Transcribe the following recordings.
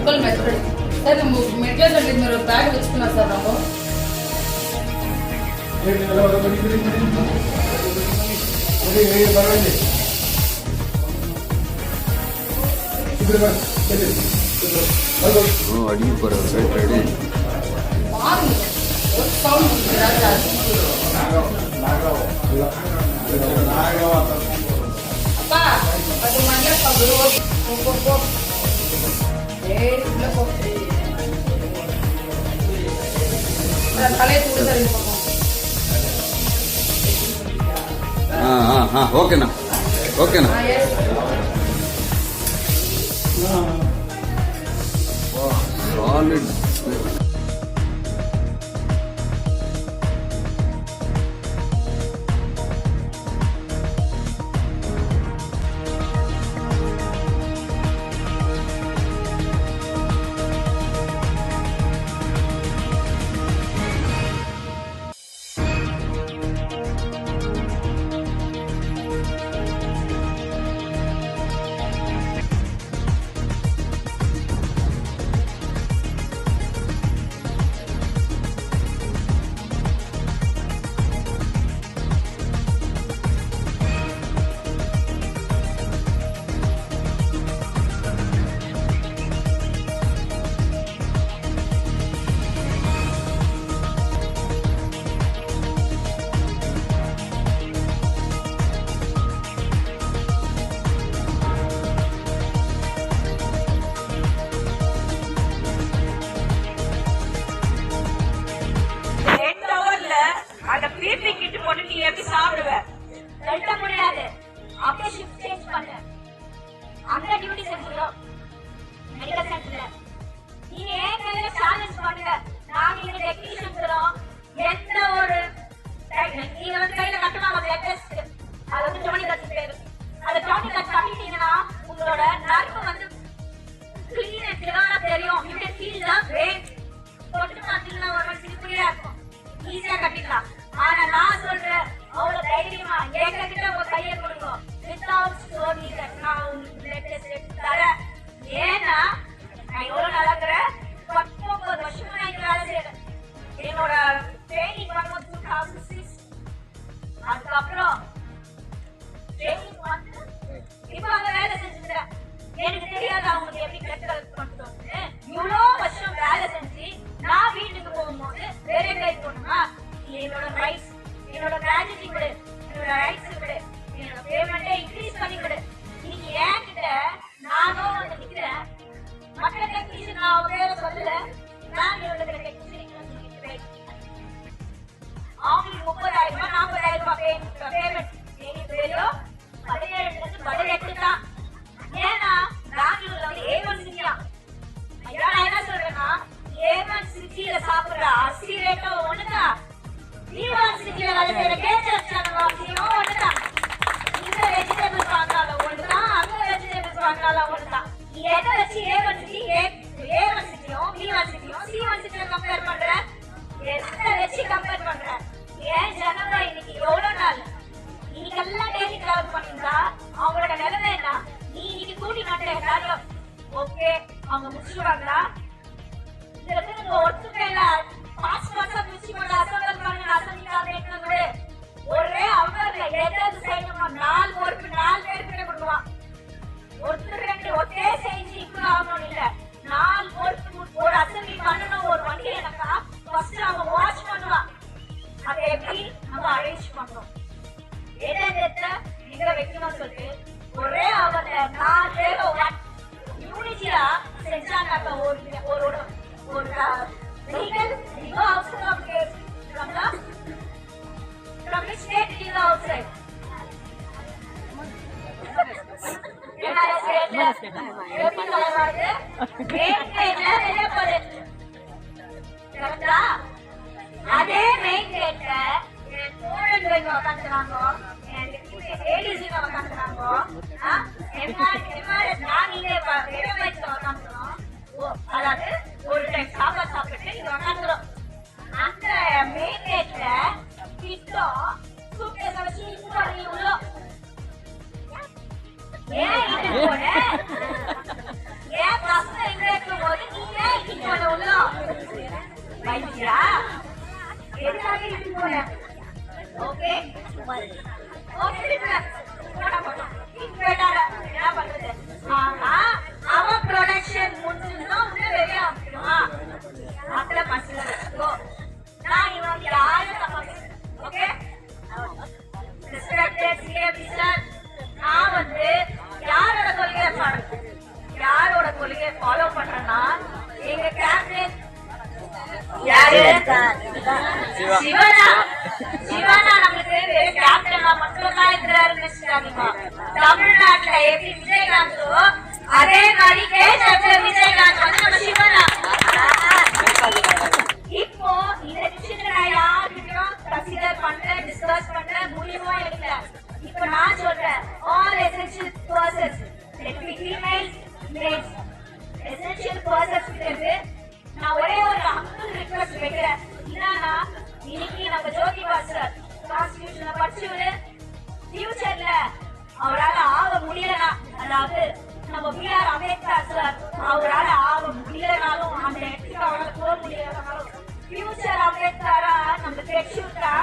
Sir మెట్లో sir మీరు bag తెచ్చుకున్నారు sir నాకు அடிக்க போகிறேன் ரெடி அப்பா 10 மணிக்கு போ தலையை தூடு சார் இந்த பக்கம் ஓகேண்ணா ஓகேண்ணா சாலிட் அப்படியே ஷிஃப்ட் சேஞ்ச் பண்ண அந்த டியூட்டி செஞ்சுறோம் மெடிக்கல் சென்டர்ல நீங்க ஏற்கனவே சேலஞ்ச் பண்ணுங்க நாங்க இங்க டெக்னீஷியன் தரோம் எந்த ஒரு நீங்க வந்து கையில கட்டுவாங்க பிளட் டெஸ்ட் அது வந்து டோனி கட் பேரு அந்த டோனி கட் பண்ணிட்டீங்கன்னா உங்களோட நர்வ் வந்து கிளீன் அண்ட் கிளியரா தெரியும் you can feel the vein தொட்டு பார்த்தீங்கன்னா ஒரு மாதிரி சிலிப்பரியா இருக்கும் ஈஸியா கட்டிடலாம் ஆனா நான் சொல்றேன் அவ்வளவு தைரியமா எங்ககிட்ட உங்க கையை கொடுங்க வித்தவுட் ஸ்டோரி நான் உங்களுக்கு பிளட் டெஸ்ட் எடுத்து தரேன் ஏன்னா நான் எவ்வளவு நடக்கிறேன் 19 வருஷமா நான் இங்க வேலை செய்யறேன் என்னோட ட்ரைனிங் பண்ணும்போது 2006 அதுக்கப்புறம் ட்ரைனிங் வந்து இப்ப அங்க வேலை செஞ்சுக்கிறேன் எனக்கு தெரியாது அவங்களுக்கு எப்படி பிளட் கலெக்ட் பண்ணுறோம்னு இவ்வளோ வருஷம் வேலை செஞ்சு நான் வீட்டுக்கு போகும்போது வேற கைட் பண்ணுமா என்னோட ரைட்ஸ் என்னோட கிராஜுவிட்டி கொடு என்னோட ரைட்ஸ் கொடு என்னோட பேமெண்ட்டை இன்க்ரீஸ் பண்ணி கொடு இன்னைக்கு என்கிட்ட நானும் வந்து நிற்கிறேன் மற்ற டெக்னீஷியன் நான் ஒரே சொல்லல நான் என்னோட டெக்னீஷியன் அவங்களுக்கு 30,000 40,000 பேமெண்ட் எனக்கு தெரியும் 17 தான் ஏன்னா பெங்களூர்ல வந்து A1 சிட்டியா நான் என்ன சொல்றேன்னா A1 சிட்டியில சாப்பிடுற அரிசி ரேட்டும் ஒண்ணுதான் B1 சிட்டியில வேலை செய்யற கேச்சர் சேனல் அரிசியும் ஒண்ணுதான் இந்த வெஜிடபிள்ஸ் வாங்கினாலும் ஒண்ணுதான் அங்க வெஜிடபிள்ஸ் வாங்கினாலும் ஒண்ணுதான் நீ எதை வச்சு A1 சிட்டியும் B1 சிட்டியும் C1 சிட்டியும் கம்பேர் பண்ற எதை வச்சு கம்பேர் பண்ற ஏன் ஜனங்க இன்னைக்கு எவ்வளவு நாள் இன்னைக்கு எல்லாம் டெய்லி டிராவல் பண்ணிருந்தா அவங்களோட நிலைமை என்ன நீ இன்னைக்கு கூட்டி மாட்டேன் எல்லாரும் ஓகே அவங்க முடிச்சுடுவாங்களா இதுல இருந்து நீங்க ஒத்துக்கையில பாஸ்போர்ட்டா பிரிச்சுக்கொள்ள அசம்பல் பண்ண அசம்பிக்காக இருக்கிறது ஒரே அவர்ல எதாவது செய்யணும் 4 பேருக்கு கொடுக்குவான் ஒருத்தர் ரெண்டு ஒத்தே செஞ்சு இம்ப்ரூவ் ஆகணும் இல்ல 4 பேருக்கு ஒரு அசம்பிளி பண்ணணும் ஒரு வண்டி எனக்கா ஃபர்ஸ்ட் அவங்க வாட்ச் பண்ணுவான் அதை எப்படி நம்ம அரேஞ்ச் பண்றோம் எதை எங்க வைக்கணும்னு சொல்லிட்டு ஒரே அவர்ல 4 பேர் யூனிட்டியா செஞ்சாங்க ஒரு vehicle you go outside of the gate from which state did you go outside அதே மெயின் கேட்ல என் தோழர்கள் உட்காந்துறாங்க என் லேடிஸ் உட்காந்துறாங்க அதாவது ஒரு டைம் சாப்பாடு சாப்பிட்டு இங்க உட்காந்துரும் அந்த மெயின் கேட்ல கிட்டும் சூட்கேஸ வச்சு இன்னும் நீ உள்ள ஏன் இது போன ஃபாலோ பண்றேன்னா எங்க கேப்டன் யாரு? சிவனா. சிவனா நம்மளுக்கு வெறும் கேப்டனா மட்டும் தான் இருக்கிறாரு நினைச்சிட்டாங்க. தமிழ்நாட்டுல எப்படி விஜயகாந்தோ அதே மாதிரி கேஜப்ல விஜயகாந்த் வந்து நம்ம சிவனா. இப்போ இந்த விஷயத்துல நான் யாருக்கிட்டையும் கன்சிடர் பண்றேன், டிஸ்கஸ் பண்றேன், முடிவும் எடுக்கல. இப்போ நான் சொல்றேன், all essential persons, let me females, males, essential persons கிட்ட நான் ஒரே ஒரு ஹம்பிள் ரிக்வெஸ்ட் வைக்கிறேன். என்னன்னா, இன்னைக்கு நம்ம ஜோதி பாஸ்கர் கான்ஸ்டிடியூஷனை படிச்சவரு ஃபியூச்சர்ல அவரால் ஆக முடியலனா, அதாவது நம்ம B.R. அம்பேத்கர் சார் அவரால் ஆக முடியலனாலும் அந்த இடத்துக்கு அவரால் போக முடியலனாலும் ஃபியூச்சர் அம்பேத்கரா நம்ம பெற்றா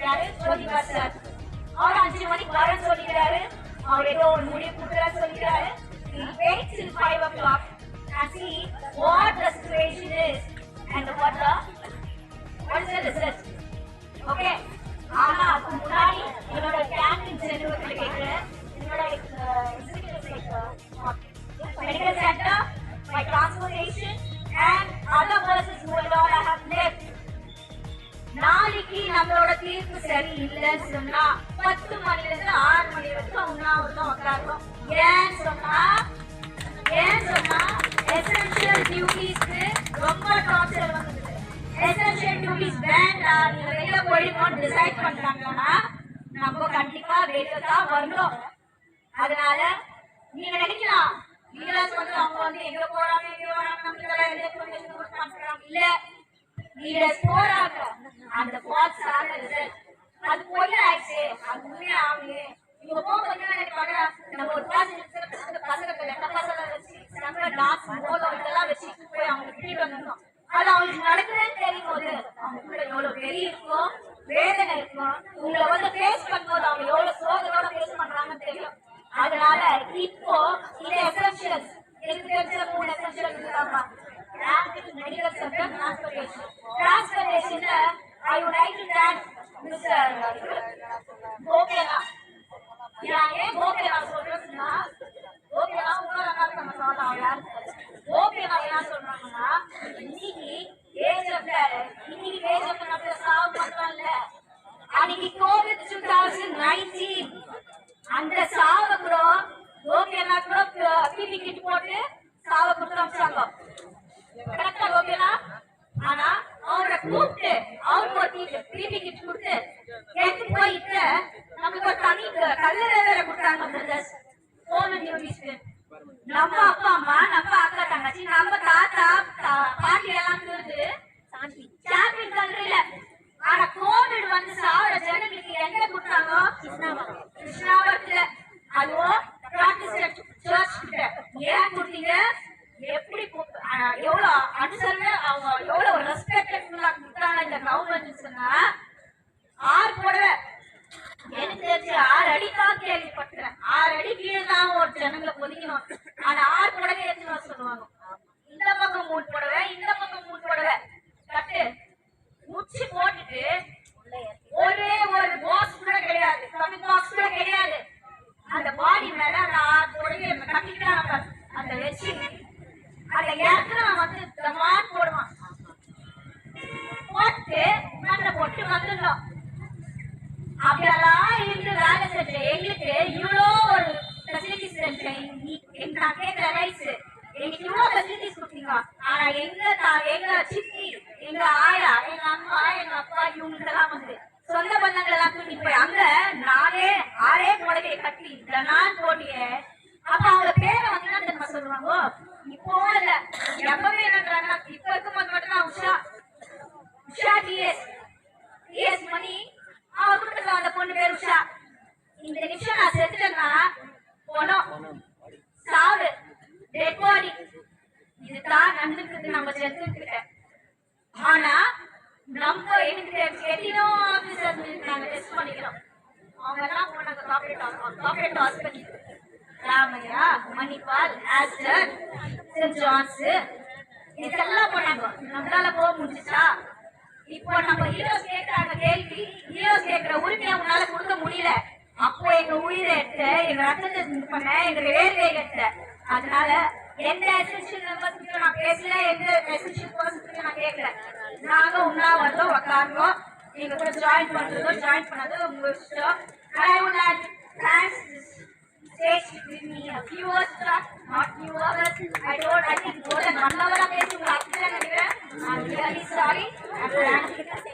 யாரு? ஜோதி பாஸ்கர். அவர் 5 மணிக்கு வரேன்னு சொல்லிக்கிறாரு. அவர் ஏதோ ஒரு முடிவு கொடுக்குறாரு சொல்லிக்கிறாரு. He waits till 5 o'clock and see what the situation is and what is the result. Okay. ஆனா அதுக்கு முன்னாடி என்னோட கேண்டீன் சென்டர் கேட்கிறேன். என்னோட medical center, my transportation and other persons who all I have left. நாளைக்கு நம்மளோட தீர்ப்பு சரி இல்லைன்னு சொன்னா 10 மணில இருந்து 6 மணி வரைக்கும் உண்ணாவிரதம் உட்காருவோம். ஏன்னு சொன்னா எசென்ஷியல் டியூட்டிஸ்க்கு ரொம்ப டார்ச்சர் வந்தது. எசென்ஷியல் டியூட்டிஸ் வேண்டாம், நீங்க வெளியே போயிடணும்னு டிசைட் பண்றாங்கன்னா நம்ம கண்டிப்பா வெளியே தான் வரணும். அதனால நீங்க நினைக்கலாம் லீடர்ஸ் வந்து அவங்க வந்து எங்க போறாங்க எங்க வராங்க நம்மளுக்கு இன்ஃபர்மேஷன் கொடுப்பாங்க. இல்ல, லீடர்ஸ் போறாங்க, அந்த ஃபால்ஸ் ஆன ரிசல்ட் அது போய் ஆயிடுச்சு, அது உண்மையா ஆகலையே. இவங்க போகும்போது என்ன நினைப்பாங்க, நம்ம ஒரு பசங்க லெட்ட பசங்க வச்சு நம்ம டான்ஸ் மோதம் இதெல்லாம் வச்சு போய் அவங்க கிட்ட வந்துடும். அது அவங்களுக்கு நடக்குதுன்னு தெரியும் போது அவங்களுக்குள்ள எவ்வளவு வெறி இருக்கும், வேதனை இருக்கும். உங்களை வந்து ஃபேஸ் பண்ணும்போது அவங்க எவ்வளவு சோதனோட ஃபேஸ் பண்றாங்கன்னு தெரியும். அதனால இப்போ இந்த எசென்ஷியல்ஸ் எனக்கு தெரிஞ்ச 3 எசென்ஷியல்ஸ் இருக்காங்க. மெடிக்கல் சென்டர், டிரான்ஸ்போர்டேஷன்ல I would like to thank Mr. கோபேலா. ஏன் கோபேலா சொல்றேன்னா, கோபேலா உங்களோட நம்ம சொல்லலாம். யாரு கோபேலா என்ன சொல்றாங்கன்னா, இன்னைக்கு ஏஜப்ல நம்ம சாவு பண்றோம்ல, அன்னைக்கு கோவிட் 2019 அந்த சாவ கூட கோபேலா கூட பிபி கிட் போட்டு சாவ கொடுத்து அமிச்சாங்க. கரெக்டா கோபேலா? ஆனா அவரை கூப்பிட்டு அவருக்கு ஒரு பிபி கிட் கொடுத்து கேட்டு போயிட்டு நமக்கு ஒரு தனி கல்லறை வேற கொடுத்தாங்க. பிரதர்ஸ் கோவிட் டியூட்டிஸ்க்கு நம்ம அப்பா அம்மா, நம்ம அக்கா தங்கச்சி, நம்ம தாத்தா பாட்டி எல்லாம் இருந்து சாம்பியன் கல்லறையில. ஆனா கோவிட் வந்து சாவர ஜனங்களுக்கு எங்க கொடுத்தாங்க? கிருஷ்ணாவரத்துல. அதுவும் சர்ச் கிட்ட. ஏன் கொடுத்தீங்க? எப்படி எவ்வளவு அனுசரணை, அவங்க எவ்வளவு ரெஸ்பெக்ட் கொடுத்தாங்க இந்த கவர்மெண்ட் சொன்னா 6 புடவை எனக்கு தெரிஞ்சு 6 அடி தான் கேள்விப்பட்டேன். 6 அடி கீழே தான் ஒரு ஜனங்களை பொதிக்கணும். ஆனா 6 புடவை எடுத்துன்னு சொல்லுவாங்க. இந்த பக்கம் 3 புடவை, இந்த பக்கம் 3 புடவை கட்டு முச்சு போட்டுட்டு ஒரே ஒரு பாக்ஸ் கூட கிடையாது, கமிங் பாக்ஸ் கூட கிடையாது. அந்த பாடி மேல அந்த 6 புடவை கட்டிக்கிட்டாங்க. அந்த வச்சு அந்த இடத்துல வந்து தமான் போடுவான். போட்டு மண்ணை போட்டு வந்துடணும். அப்படியெல்லாம் இருந்து வேலை செஞ்ச எங்களுக்கு இவ்வளோ ஒரு ஃபெசிலிட்டிஸ் நான் கேட்கிற ரைட்ஸ் எங்களுக்கு இவ்வளோ ஃபெசிலிட்டிஸ் கொடுத்தீங்க. ஆனா எங்க சித்தி, எங்க ஆயா, எங்க அம்மா, எங்க அப்பா இவங்களுக்கெல்லாம் வந்து சொந்த பந்தங்கள் எல்லாம் கூட்டிட்டு போய் அங்க 6 புடவையை கட்டி நான் போட்டிய. அப்ப அவங்க பேரை வந்து என்ன சொல்லுவாங்க? இப்போ இல்ல, எப்பவே என்னன்றாங்க, இப்ப இருக்கும்போது மட்டும் உஷா டிஎஸ் மணி அவ குடும்பத்துல அந்த பொண்ணு பேர் உஷா. இந்த நிமிஷம் நான் செத்துட்டேன்னா போனோம், சாவு, டெட் பாடி, இதுதான் நடந்துருக்கு நம்ம செத்துக்கிட்ட. ஆனா நம்ம எனக்கு எத்தனோ ஆபீசர் நாங்க டெஸ்ட் பண்ணிக்கிறோம். அவங்க எல்லாம் போனாங்க corporate hospital, Ramaiah, Manipal, Aster, Saint John's, இதெல்லாம் போனாங்க. நம்மளால போக முடிஞ்சுச்சா? இப்போ நம்ம ஹீரோஸ் கேட்கறாங்க கேள்வி, ஹீரோஸ் கேட்கிற உரிமையை உன்னால கொடுக்க முடியல. அப்போ எங்க உயிரை எடுத்த, எங்க ரத்தத்தை பண்ண, எங்க வேர்வை எடுத்த. அதனால எந்த எசென்ஷியல் மெம்பர்ஸ் கிட்ட நான் பேசல, எந்த எசென்ஷியல் பர்சன்ஸ் கிட்ட நான் கேட்கல. நாங்க உண்ணா வந்தோம், உட்கார்ந்தோம், நீங்க கூட ஜாயின் பண்றதோ ஜாயின் பண்ணதோ உங்க இஷ்டம். I would like to thank this stage with me a few hours back, not few hours. I think more than 1 hour பேசி உங்களை அப்செட் நினைக்கிறேன். I'm really sorry. I'm trying to